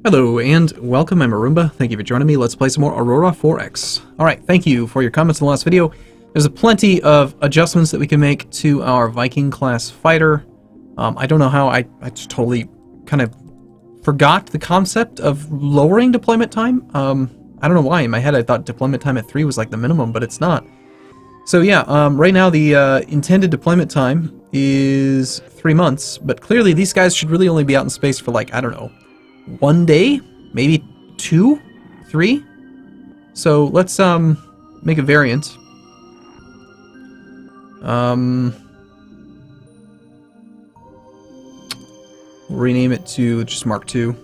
Hello and welcome, I'm Arumba. Thank you for joining me. Let's play some more Aurora 4X. Alright, thank you for your comments in the last video. There's plenty of adjustments that we can make to our Viking class fighter. I don't know how, I just totally kind of forgot the concept of lowering deployment time. I don't know why, in my head I thought deployment time at 3 was like the minimum, but it's not. So yeah, right now the intended deployment time is 3 months, but clearly these guys should really only be out in space for like, I don't know, 1 day, maybe 2, 3. So let's make a variant. We'll rename it to just Mark II.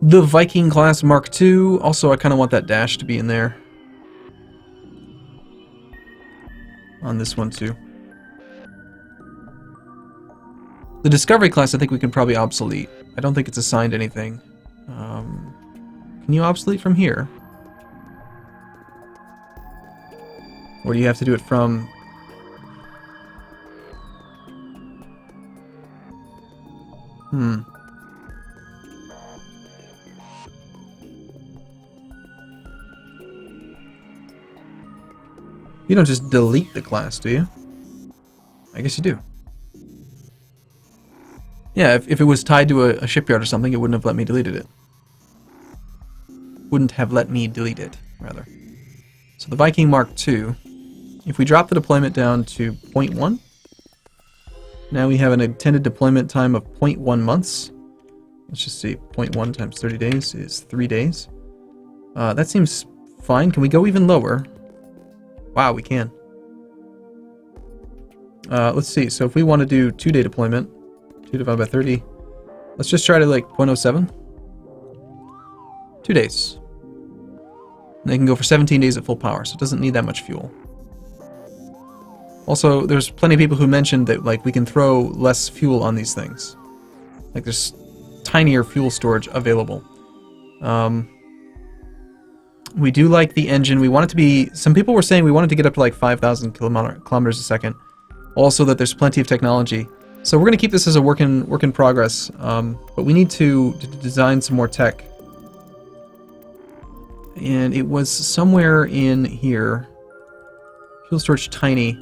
The Viking class Mark II. Also, I kind of want that dash to be in there on this one too. The Discovery class, I think we can probably obsolete. I don't think it's assigned anything. Can you obsolete from here? Or do you have to do it from... You don't just delete the class, do you? I guess you do. Yeah, if it was tied to a shipyard or something, it wouldn't have let me delete it. Wouldn't have let me delete it, rather. So the Viking Mark II, if we drop the deployment down to 0.1, now we have an intended deployment time of 0.1 months. Let's just see, 0.1 times 30 days is 3 days. That seems fine. Can we go even lower? Wow, we can. Let's see, so if we want to do 2-day deployment, 2 divided by 30. Let's just try to like 0.07. 2 days. And they can go for 17 days at full power, so it doesn't need that much fuel. Also, there's plenty of people who mentioned that like we can throw less fuel on these things. Like there's tinier fuel storage available. We do like the engine. We want it to be... Some people were saying we wanted to get up to like 5,000 kilometers a second. Also that there's plenty of technology. So we're going to keep this as a work in progress, but we need to design some more tech. And it was somewhere in here. Fuel storage tiny.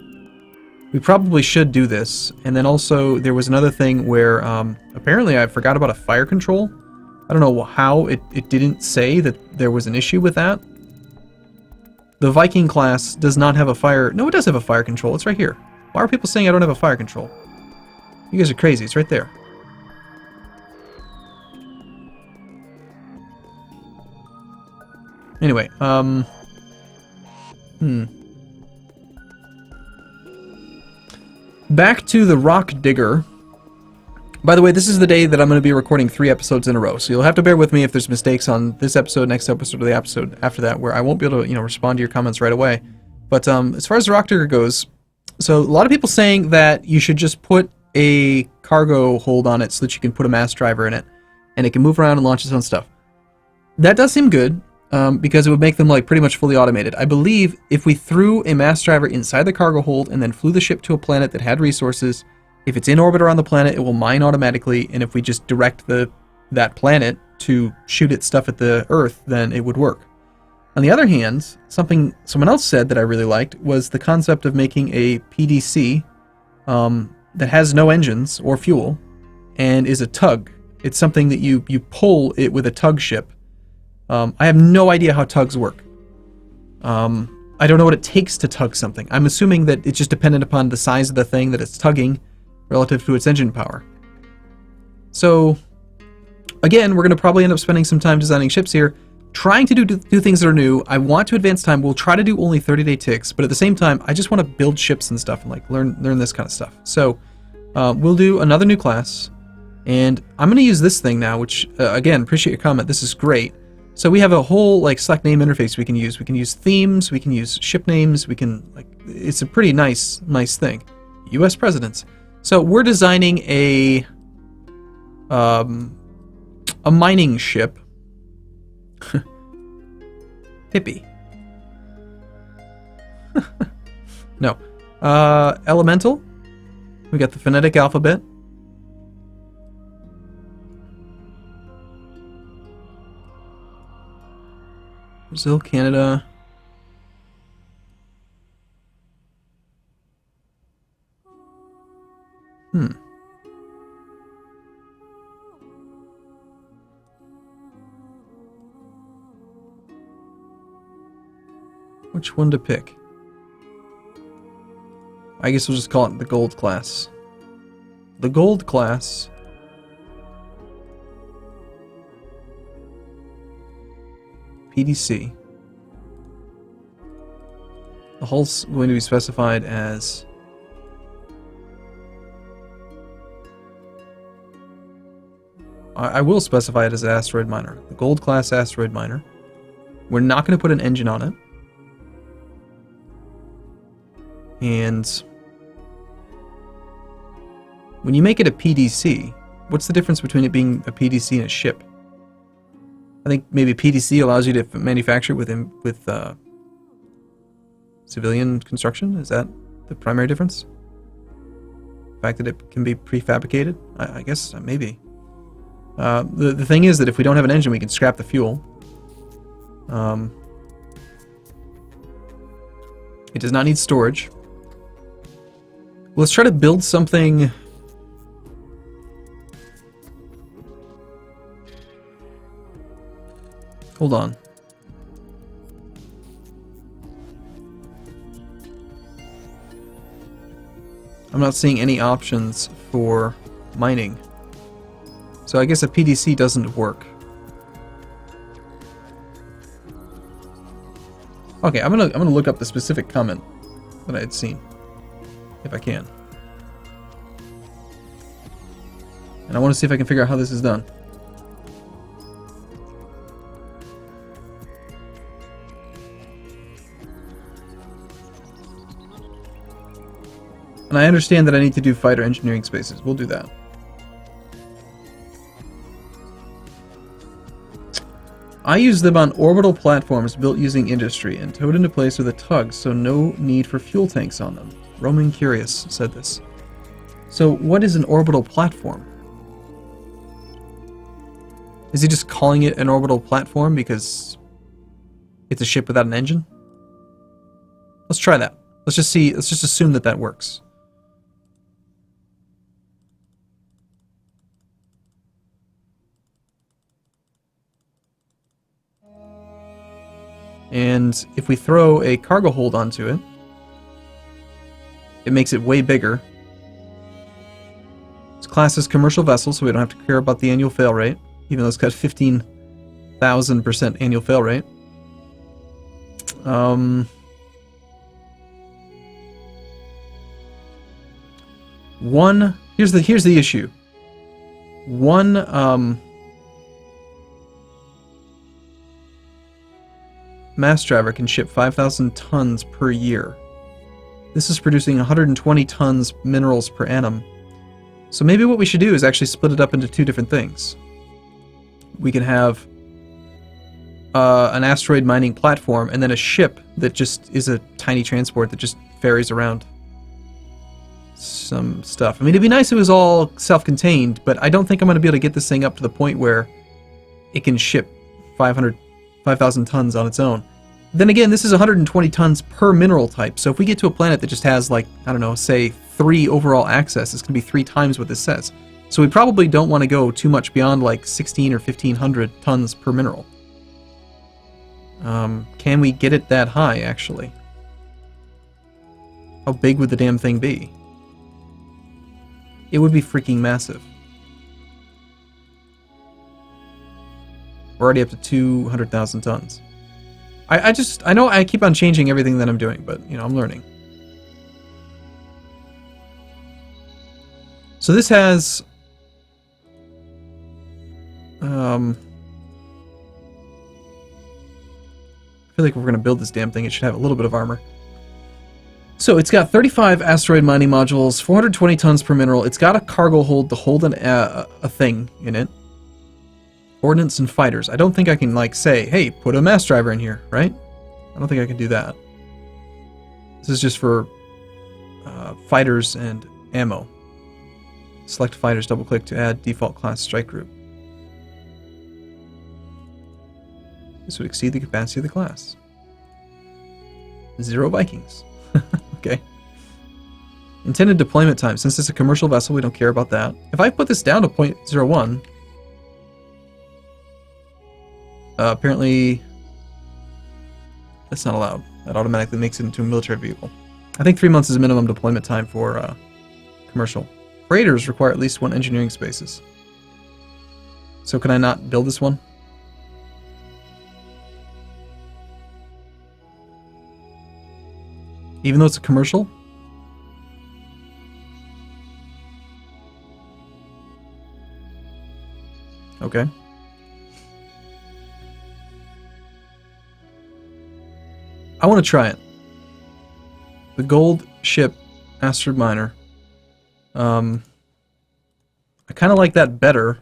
We probably should do this. And then also there was another thing where apparently I forgot about a fire control. I don't know how it didn't say that there was an issue with that. The Viking class does not have a fire... No, it does have a fire control. It's right here. Why are people saying I don't have a fire control? You guys are crazy. It's right there. Anyway, back to the rock digger. By the way, this is the day that I'm going to be recording 3 episodes in a row, so you'll have to bear with me if there's mistakes on this episode, next episode, or the episode after that, where I won't be able to, respond to your comments right away. But as far as the rock digger goes, so a lot of people saying that you should just put a cargo hold on it so that you can put a mass driver in it, and it can move around and launch its own stuff. That does seem good, because it would make them like pretty much fully automated. I believe if we threw a mass driver inside the cargo hold and then flew the ship to a planet that had resources, if it's in orbit around the planet, it will mine automatically, and if we just direct that planet to shoot its stuff at the Earth, then it would work. On the other hand, something someone else said that I really liked was the concept of making a PDC that has no engines or fuel and is a tug. It's something that you pull it with a tug ship. I have no idea how tugs work. I don't know what it takes to tug something. I'm assuming that it's just dependent upon the size of the thing that it's tugging relative to its engine power. So, again, we're going to probably end up spending some time designing ships here, trying to do things that are new. I want to advance time. We'll try to do only 30-day ticks, but at the same time, I just want to build ships and stuff and like learn this kind of stuff. So, we'll do another new class, and I'm going to use this thing now, which, again, appreciate your comment. This is great. So we have a whole like select name interface we can use. We can use themes, we can use ship names, we can like it's a pretty nice thing. US presidents. So we're designing a mining ship. Hippie. No. Elemental. We got the phonetic alphabet. Brazil, Canada. Which one to pick? I guess we'll just call it the gold class. The gold class. PDC. The hull's going to be specified as I will specify it as an asteroid miner. The gold class asteroid miner. We're not going to put an engine on it. And when you make it a PDC, what's the difference between it being a PDC and a ship? I think maybe PDC allows you to manufacture with civilian construction. Is that the primary difference? The fact that it can be prefabricated? I guess maybe. The thing is that if we don't have an engine, we can scrap the fuel. It does not need storage. Let's try to build something. Hold on. I'm not seeing any options for mining. So I guess a PDC doesn't work. Okay, I'm gonna look up the specific comment that I had seen, if I can. And I want to see if I can figure out how this is done. And I understand that I need to do fighter engineering spaces. We'll do that. I use them on orbital platforms built using industry and towed into place with a tug, so no need for fuel tanks on them. Roaming Curious said this. So what is an orbital platform? Is he just calling it an orbital platform because it's a ship without an engine? Let's try that. Let's just see. Let's just assume that that works. And if we throw a cargo hold onto it, it makes it way bigger. It's classed as commercial vessel, so we don't have to care about the annual fail rate, even though it's got 15,000% annual fail rate. Here's the issue. One mass driver can ship 5,000 tons per year. This is producing 120 tons minerals per annum. So maybe what we should do is actually split it up into two different things. We can have an asteroid mining platform and then a ship that just is a tiny transport that just ferries around some stuff. I mean, it'd be nice if it was all self-contained, but I don't think I'm going to be able to get this thing up to the point where it can ship 5,000 tons on its own. Then again, this is 120 tons per mineral type, so if we get to a planet that just has, like, I don't know, say 3 overall access, it's going to be 3 times what this says. So we probably don't want to go too much beyond, like, 16 or 1,500 tons per mineral. Can we get it that high, actually? How big would the damn thing be? It would be freaking massive. We're already up to 200,000 tons. I know I keep on changing everything that I'm doing, but, you know, I'm learning. So this has... I feel like if we're going to build this damn thing, it should have a little bit of armor. So it's got 35 asteroid mining modules, 420 tons per mineral. It's got a cargo hold to hold a thing in it. Ordnance and fighters. I don't think I can, like, say, hey, put a mass driver in here, right? I don't think I can do that. This is just for fighters and ammo. Select fighters, double-click to add default class strike group. This would exceed the capacity of the class. 0 Vikings. Okay. Intended deployment time. Since it's a commercial vessel, we don't care about that. If I put this down to 0.01, apparently that's not allowed. That automatically makes it into a military vehicle. I think 3 months is minimum deployment time for commercial. Freighters require at least 1 engineering spaces. So can I not build this one? Even though it's a commercial? Okay. I want to try it. The gold ship Astral Miner. I kind of like that better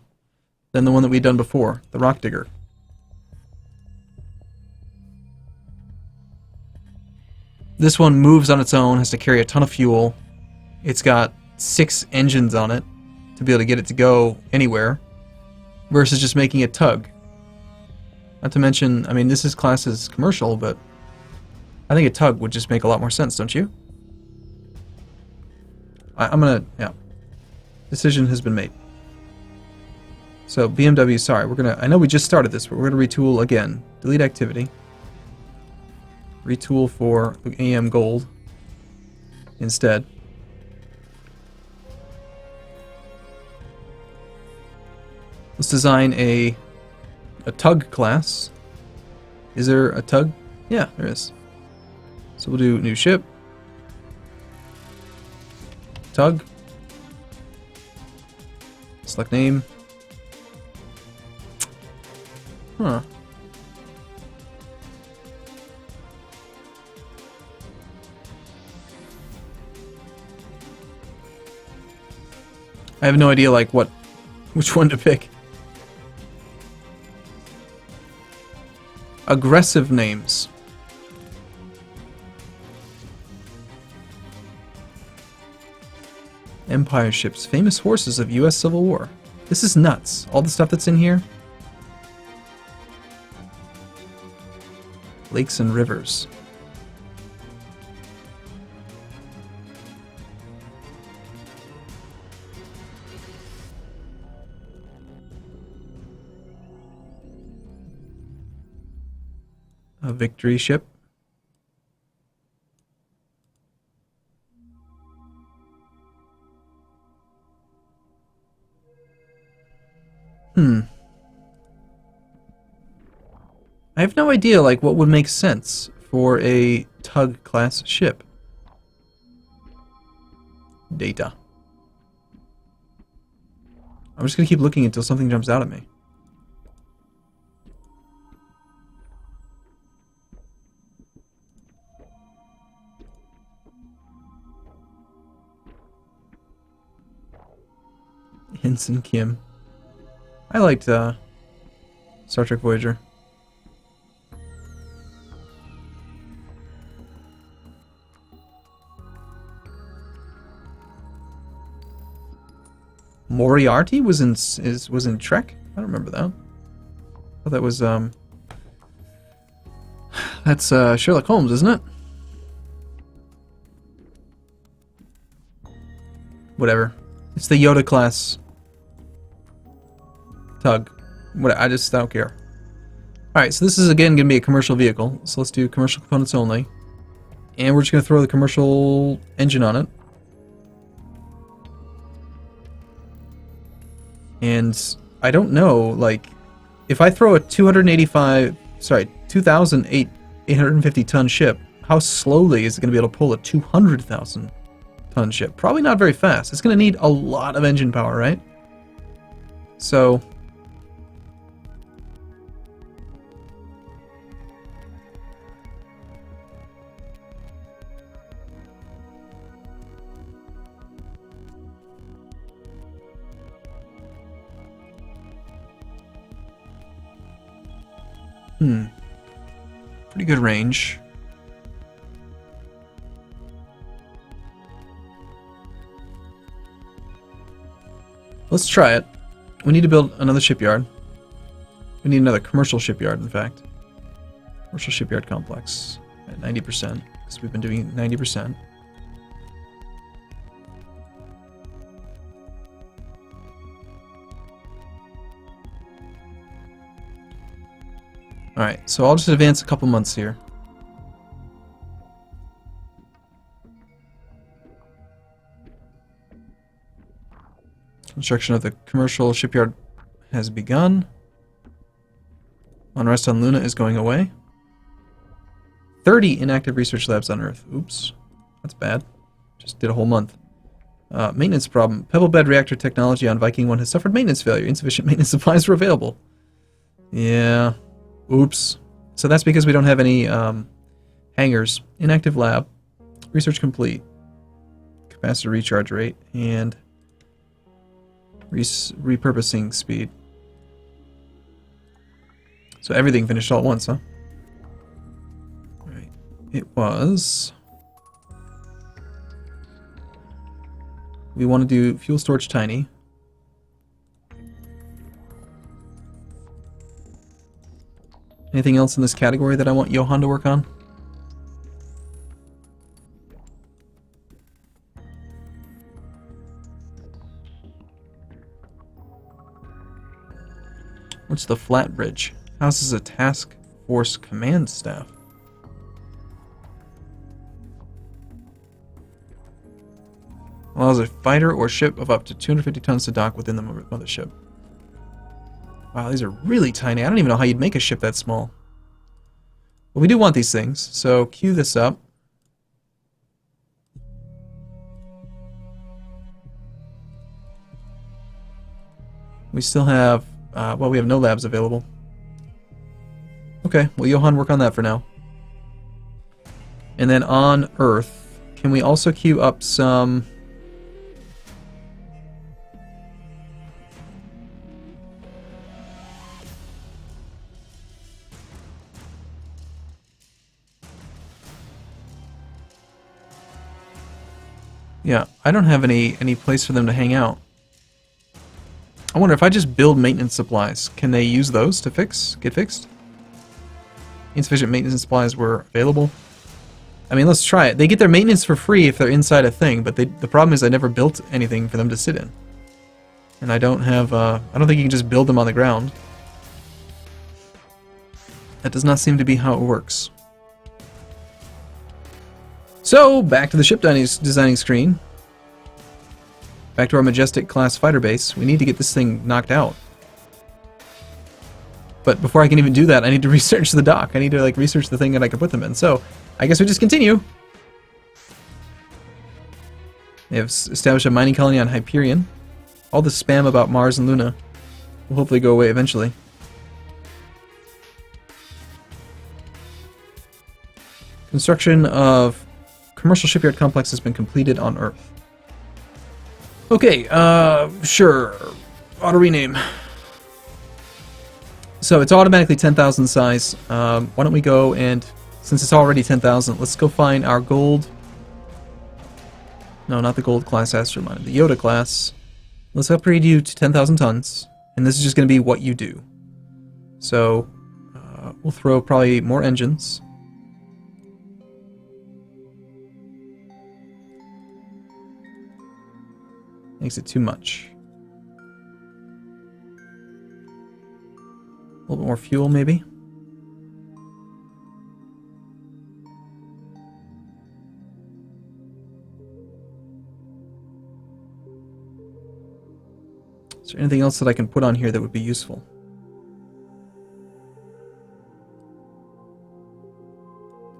than the one that we'd done before, the Rock Digger. This one moves on its own, has to carry a ton of fuel. It's got 6 engines on it to be able to get it to go anywhere, versus just making it tug. Not to mention, I mean, this is classed as commercial, but I think a tug would just make a lot more sense, don't you? I'm gonna, yeah. Decision has been made. So, BMW, sorry, we're gonna, I know we just started this, but we're gonna retool again. Delete activity. Retool for AM Gold instead. Let's design a tug class. Is there a tug? Yeah, there is. So we'll do new ship. Tug. Select name. Huh. I have no idea, like, which one to pick. Aggressive names. Empire ships, famous horses of U.S. Civil War. This is nuts. All the stuff that's in here. Lakes and rivers. A victory ship. I have no idea, like, what would make sense for a tug class ship. Data. I'm just gonna keep looking until something jumps out at me. Ensign Kim. I liked Star Trek Voyager. Moriarty was in Trek? I don't remember that. Oh, that was that's Sherlock Holmes, isn't it? Whatever. It's the Yoda class tug. What? I don't care. Alright, so this is again going to be a commercial vehicle. So let's do commercial components only. And we're just going to throw the commercial engine on it. And I don't know, like, if I throw a 2,850 ton ship, how slowly is it going to be able to pull a 200,000 ton ship? Probably not very fast. It's going to need a lot of engine power, right? So pretty good range. Let's try it. We need to build another shipyard. We need another commercial shipyard, in fact. Commercial shipyard complex at 90%, because we've been doing 90%. Alright, so I'll just advance a couple months here. Construction of the commercial shipyard has begun. Unrest on Luna is going away. 30 inactive research labs on Earth. Oops. That's bad. Just did a whole month. Maintenance problem. Pebble bed reactor technology on Viking 1 has suffered maintenance failure. Insufficient maintenance supplies were available. Yeah. Oops. So that's because we don't have any hangars. Inactive lab. Research complete. Capacitor recharge rate. And repurposing speed. So everything finished all at once, huh? Right. It was... We want to do fuel storage tiny. Anything else in this category that I want Johan to work on? What's the flat bridge? Houses a task force command staff. Allows a fighter or ship of up to 250 tons to dock within the mothership. Wow, these are really tiny. I don't even know how you'd make a ship that small. But we do want these things, so queue this up. We still have, well, we have no labs available. Okay, well, Johan, work on that for now. And then on Earth, can we also queue up some... Yeah, I don't have any place for them to hang out. I wonder if I just build maintenance supplies, can they use those to get fixed? Insufficient maintenance supplies were available. I mean, let's try it. They get their maintenance for free if they're inside a thing, but the problem is I never built anything for them to sit in. And I don't have, I don't think you can just build them on the ground. That does not seem to be how it works. So, back to the ship designing screen. Back to our Majestic class fighter base. We need to get this thing knocked out. But before I can even do that, I need to research the dock. I need to like research the thing that I can put them in. So, I guess we just continue. They have established a mining colony on Hyperion. All the spam about Mars and Luna will hopefully go away eventually. Construction of commercial shipyard complex has been completed on Earth. Okay, sure. Auto rename. So it's automatically 10,000 size. Why don't we go and, since it's already 10,000, let's go find our gold. No, not the gold class Astral Miner, the Yoda class. Let's upgrade you to 10,000 tons, and this is just going to be what you do. So we'll throw probably more engines. Makes it too much. A little bit more fuel, maybe. Is there anything else that I can put on here that would be useful?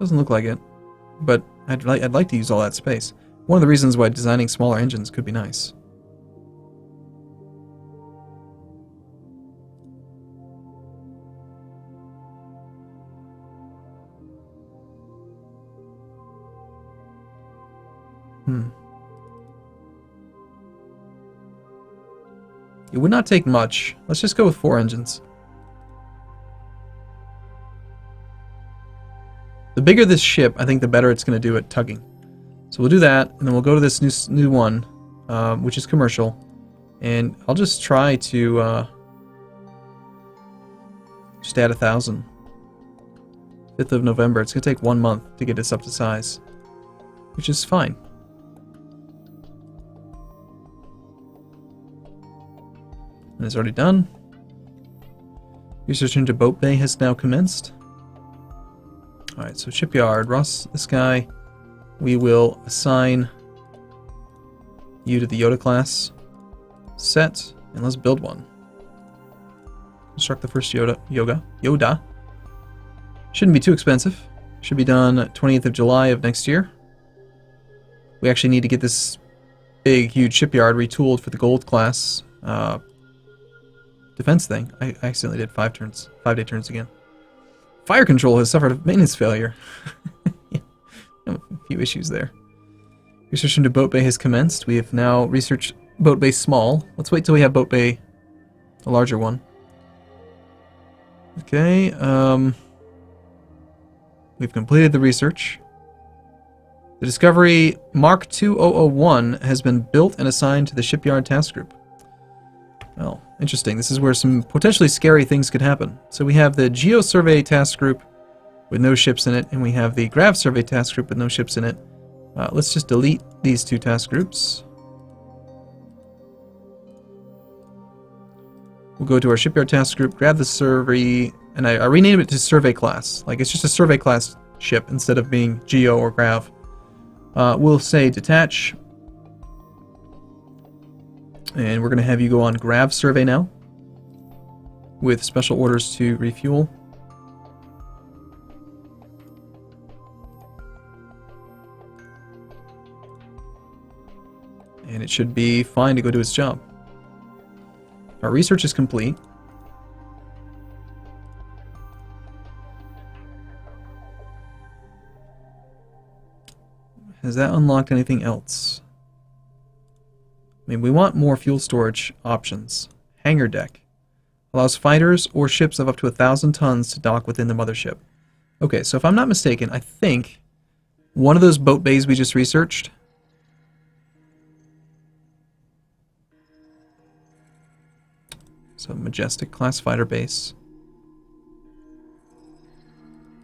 Doesn't look like it, but I'd like to use all that space. One of the reasons why designing smaller engines could be nice. It would not take much. Let's just go with 4 engines. The bigger this ship, I think the better it's going to do at tugging. So we'll do that, and then we'll go to this new one, which is commercial. And I'll just try to just add 1,000. 5th of November. It's going to take 1 month to get this up to size, which is fine. And it's already done. Research into Boat Bay has now commenced. Alright, so shipyard. Ross, this guy, we will assign you to the Yoda class. Set, and let's build one. Construct the first Yoda. Shouldn't be too expensive. Should be done 20th of July of next year. We actually need to get this big, huge shipyard retooled for the gold class defense thing. I accidentally did 5-day turns again. Fire control has suffered a maintenance failure. Yeah, a few issues there. Research into Boat Bay has commenced. We have now researched Boat Bay Small. Let's wait till we have Boat Bay, a larger one. Okay, we've completed the research. The Discovery Mark 2001 has been built and assigned to the Shipyard Task Group. Well, interesting. This is where some potentially scary things could happen. So we have the Geo Survey Task Group with no ships in it, and we have the Grav Survey Task Group with no ships in it. Let's just delete these two task groups. We'll go to our Shipyard Task Group, grab the survey, and I renamed it to Survey Class. Like, it's just a Survey Class ship instead of being Geo or Grav. We'll say Detach. And we're going to have you go on Grav Survey now, with special orders to refuel. And it should be fine to go do its job. Our research is complete. Has that unlocked anything else? I mean, we want more fuel storage options. Hangar deck. Allows fighters or ships of up to 1,000 tons to dock within the mothership. Okay, so if I'm not mistaken, I think one of those boat bays we just researched so Majestic class fighter base.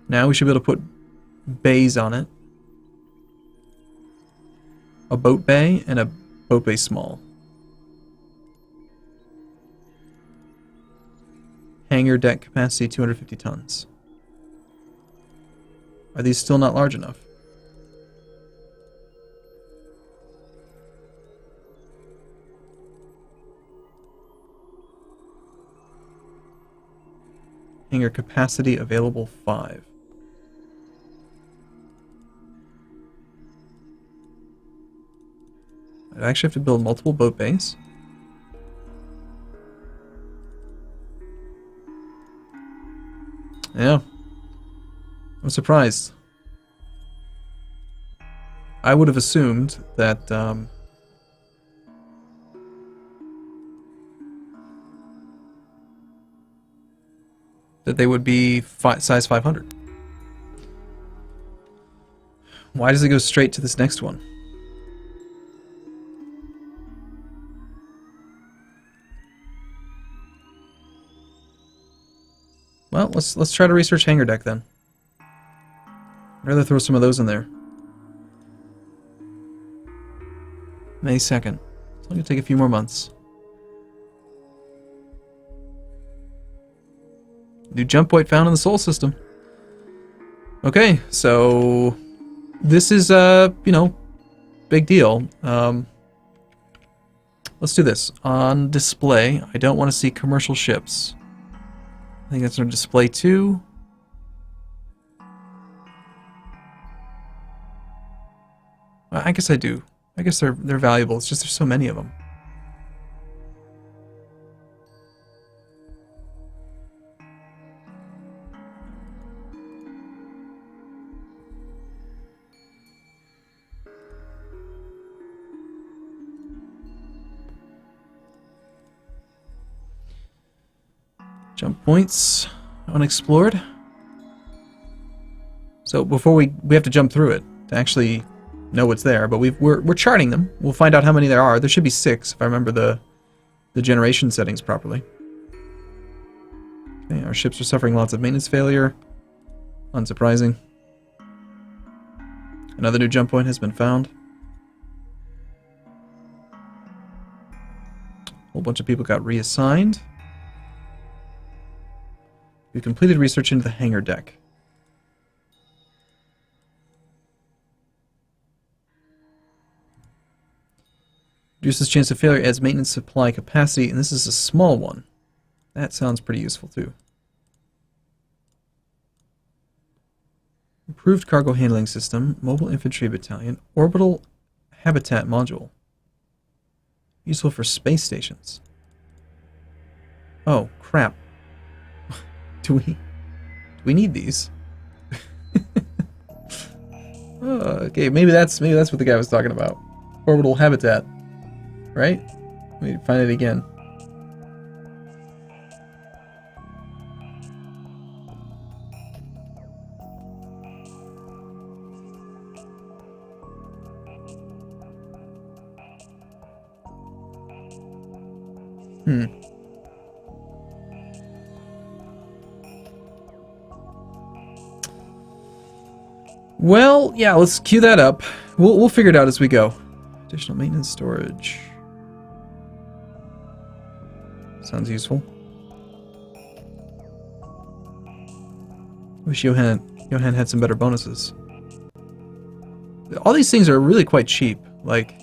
Now we should be able to put bays on it. A boat bay and a boat bay small. Hangar deck capacity 250 tons. Are these still not large enough? Hangar capacity available 5. I actually have to build multiple boat bays. Yeah. I'm surprised. I would have assumed that that they would be size 500. Why does it go straight to this next one? Well, let's try to research hangar deck then. I'd rather throw some of those in there. May 2nd. It's only gonna take a few more months. New jump point found in the Sol system. Okay, so this is you know, big deal. Let's do this. On display, I don't want to see commercial ships. I think that's on display 2. I guess I do. I guess they're valuable. It's just there's so many of them. Jump points unexplored. So before we have to jump through it to actually know what's there, but we're charting them. We'll find out how many there are. There should be 6 if I remember the generation settings properly. Okay, our ships are suffering lots of maintenance failure. Unsurprising. Another new jump point has been found. A whole bunch of people got reassigned. We completed research into the hangar deck. Reduces chance of failure, adds maintenance supply capacity, and this is a small one. That sounds pretty useful too. Improved cargo handling system, mobile infantry battalion, orbital habitat module. Useful for space stations. Oh, crap. Do we need these? Okay, maybe that's what the guy was talking about. Orbital habitat. Right? Let me find it again. Well, yeah, let's queue that up. We'll figure it out as we go. Additional maintenance storage. Sounds useful. Wish Johan had some better bonuses. All these things are really quite cheap. Like,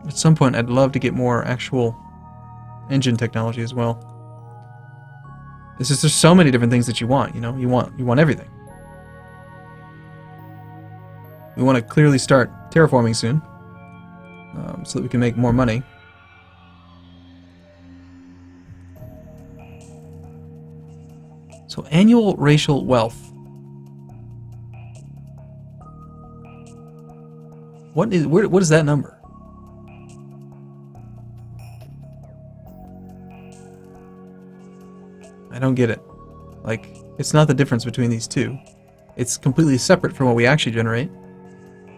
at some point, I'd love to get more actual engine technology as well. It's just there's so many different things that you want. You know, you want everything. We want to clearly start terraforming soon, so that we can make more money. So annual racial wealth. What is that number? I don't get it. Like, it's not the difference between these two. It's completely separate from what we actually generate.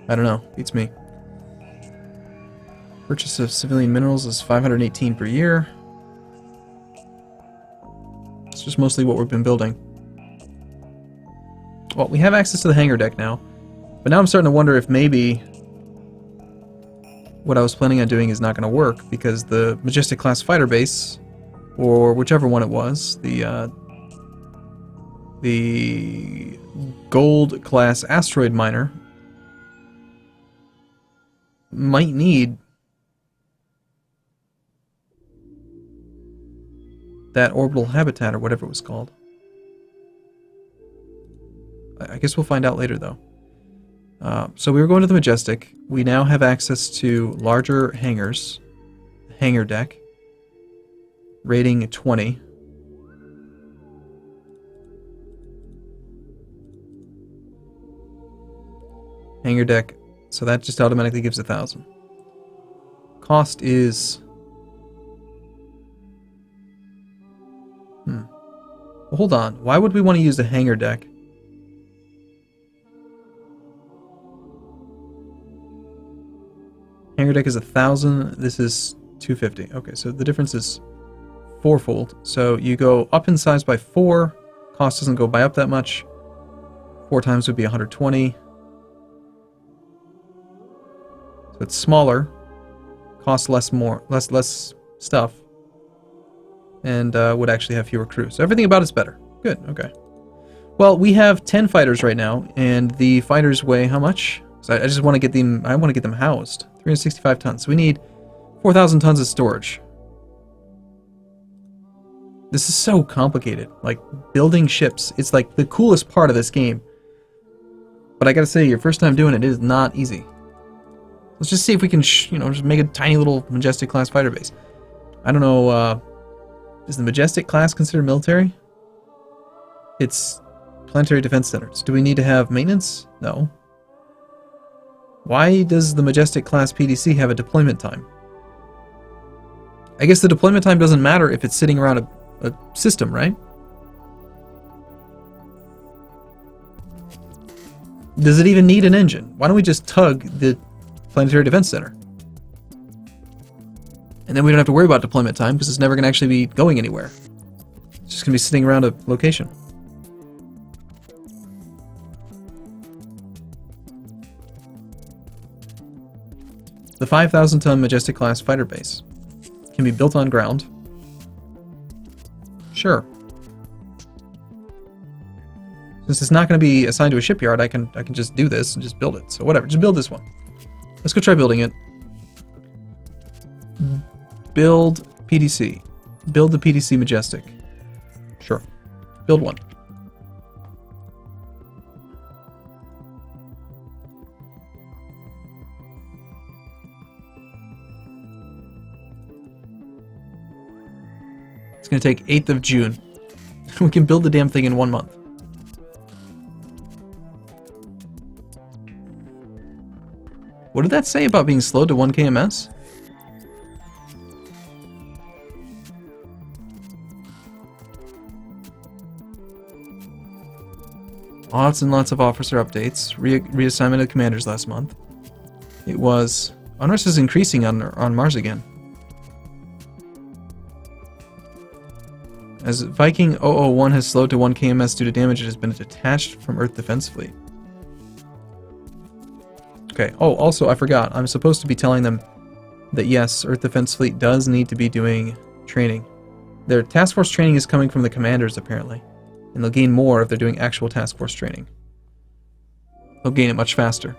I don't know. Beats me. Purchase of civilian minerals is 518 per year. It's just mostly what we've been building. Well, we have access to the hangar deck now. But now I'm starting to wonder if maybe what I was planning on doing is not going to work, because the Majestic class fighter base, or whichever one it was, the Gold class asteroid miner, might need that orbital habitat, or whatever it was called. I guess we'll find out later, though. So we were going to the Majestic. We now have access to larger hangars. Hangar deck. Rating 20. Hangar deck. So that just automatically gives 1,000. Cost is... Well, hold on. Why would we want to use the hangar deck? Hangar deck is 1,000. This is 250. Okay, so the difference is fourfold. So you go up in size by 4. Cost doesn't go by up that much. 4 times would be 120. So it's smaller. Costs less stuff. And would actually have fewer crew. So everything about it's better. Good, okay. Well, we have 10 fighters right now, and the fighters weigh how much? So I just want to get them. I want to get them housed. 365 tons. So we need 4,000 tons of storage. This is so complicated. Like, building ships. It's like the coolest part of this game. But I gotta say, your first time doing it is not easy. Let's just see if we can, just make a tiny little Majestic class fighter base. I don't know. Is the Majestic class considered military? It's planetary defense centers. Do we need to have maintenance? No. Why does the Majestic class PDC have a deployment time? I guess the deployment time doesn't matter if it's sitting around a system, right? Does it even need an engine? Why don't we just tug the Planetary Defense Center? And then we don't have to worry about deployment time because it's never going to actually be going anywhere. It's just going to be sitting around a location. The 5,000-ton Majestic class fighter base can be built on ground. Sure. Since it's not going to be assigned to a shipyard, I can just do this and just build it. So whatever, just build this one. Let's go try building it. Build PDC. Build the PDC Majestic. Sure. Build one. It's going to take 8th of June. We can build the damn thing in 1 month. What did that say about being slowed to 1 kms? Lots and lots of officer updates. Reassignment of commanders last month. It was... Honors is increasing on Mars again. As Viking 001 has slowed to 1 kms due to damage, it has been detached from Earth Defense Fleet. Okay, oh, also, I forgot. I'm supposed to be telling them that yes, Earth Defense Fleet does need to be doing training. Their task force training is coming from the commanders, apparently. And they'll gain more if they're doing actual task force training. They'll gain it much faster.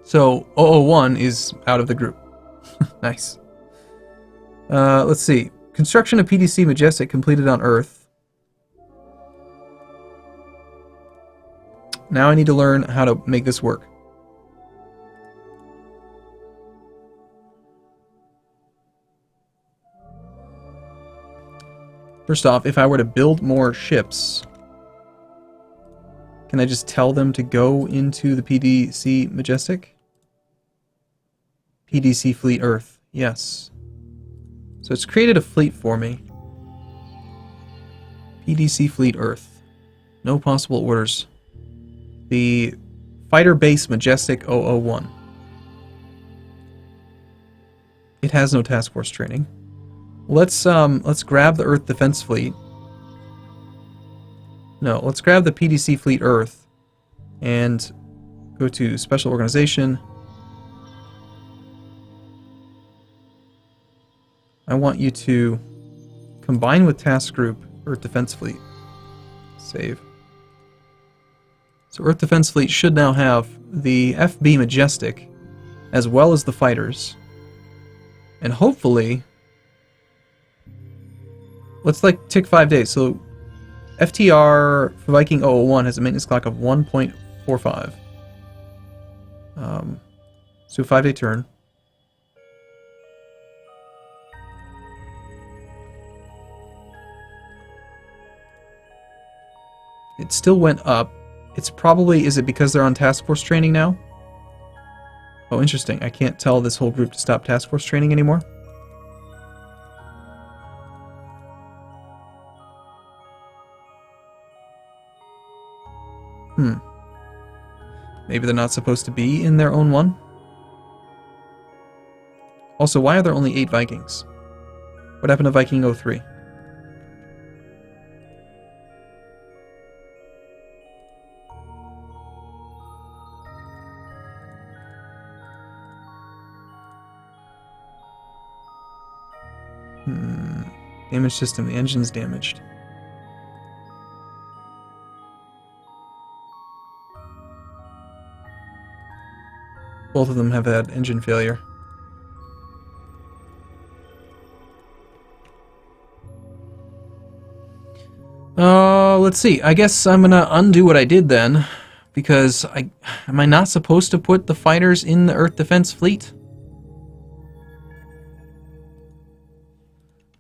So, 001 is out of the group. Nice. Let's see. Construction of PDC Majestic completed on Earth. Now I need to learn how to make this work. First off, if I were to build more ships, can I just tell them to go into the PDC Majestic? PDC Fleet Earth, yes. So it's created a fleet for me. PDC Fleet Earth. No possible orders. The Fighter Base Majestic 001. It has no task force training. Let's grab the Earth Defense Fleet. No, let's grab the PDC Fleet Earth and go to Special Organization. I want you to combine with Task Group Earth Defense Fleet. Save. So Earth Defense Fleet should now have the FB Majestic as well as the fighters. And hopefully... Let's tick 5 days. So FTR for Viking 001 has a maintenance clock of 1.45. So 5-day turn. It still went up. It's probably... Is it because they're on task force training now? Oh, interesting. I can't tell this whole group to stop task force training anymore. Maybe they're not supposed to be in their own one? Also, why are there only 8 Vikings? What happened to Viking 03? Damage system, the engine's damaged. Both of them have had engine failure. Let's see. I guess I'm gonna undo what I did then, because am I not supposed to put the fighters in the Earth Defense Fleet?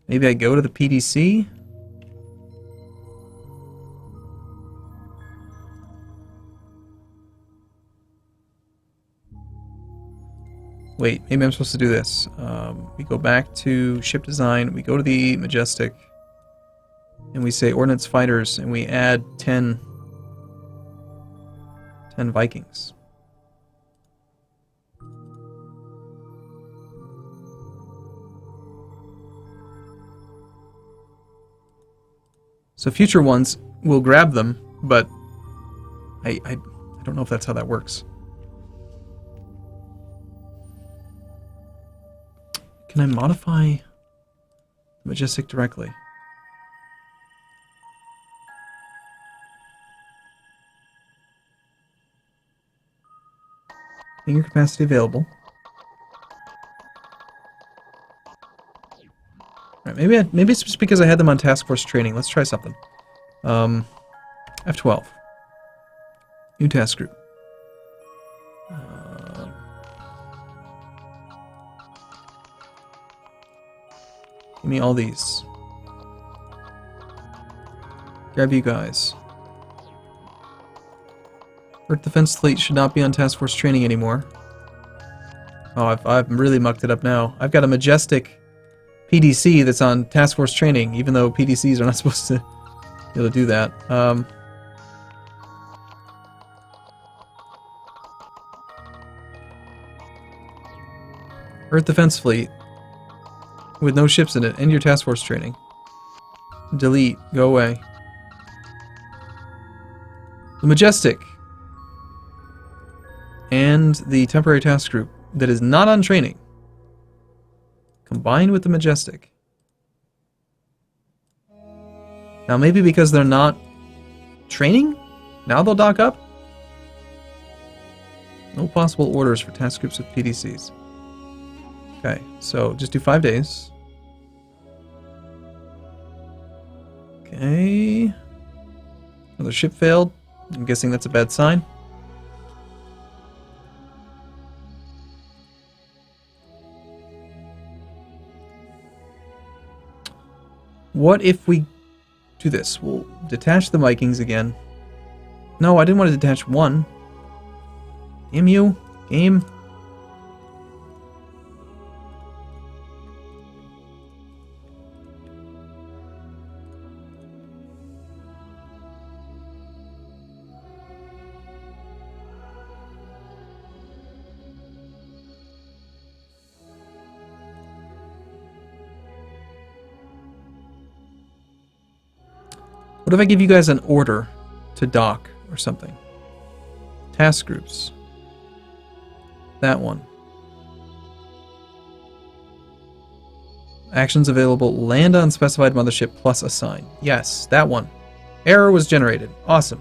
Maybe I go to the PDC? Wait, maybe I'm supposed to do this. We go back to ship design, we go to the Majestic, and we say ordnance fighters, and we add 10 10 Vikings. So future ones will grab them, but I don't know if that's how that works. Can I modify the Majestic directly? Finger capacity available. Alright, maybe it's just because I had them on task force training. Let's try something. F12. New task group. Give me all these. Grab you guys. Earth Defense Fleet should not be on task force training anymore. Oh, I've really mucked it up now. I've got a Majestic PDC that's on task force training, even though PDCs are not supposed to be able to do that. Earth Defense Fleet with no ships in it. End your task force training. Delete. Go away. The Majestic and the temporary task group that is not on training combined with the Majestic. Now maybe because they're not training, now they'll dock up? No possible orders for task groups with PDCs. Okay, so just do 5 days. Okay. Another ship failed. I'm guessing that's a bad sign. What if we do this? We'll detach the Vikings again. No, I didn't want to detach one. Damn you, game. What if I give you guys an order to dock or something? Task groups. That one. Actions available. Land on specified mothership plus assign. Yes, that one. Error was generated. Awesome.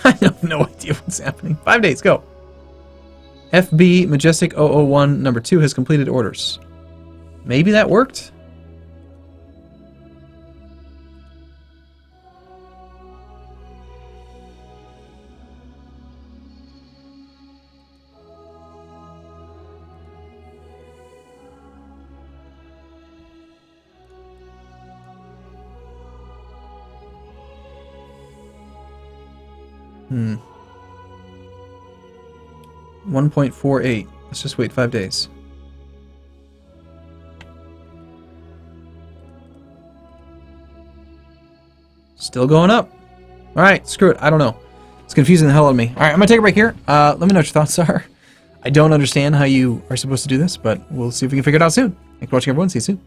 I have no idea what's happening. 5 days, go. FB Majestic 001 number 2 has completed orders. Maybe that worked? Hmm. 1.48. Let's just wait 5 days. Still going up. Alright, screw it. I don't know. It's confusing the hell out of me. Alright, I'm going to take a break here. Let me know what your thoughts are. I don't understand how you are supposed to do this, but we'll see if we can figure it out soon. Thanks for watching, everyone. See you soon.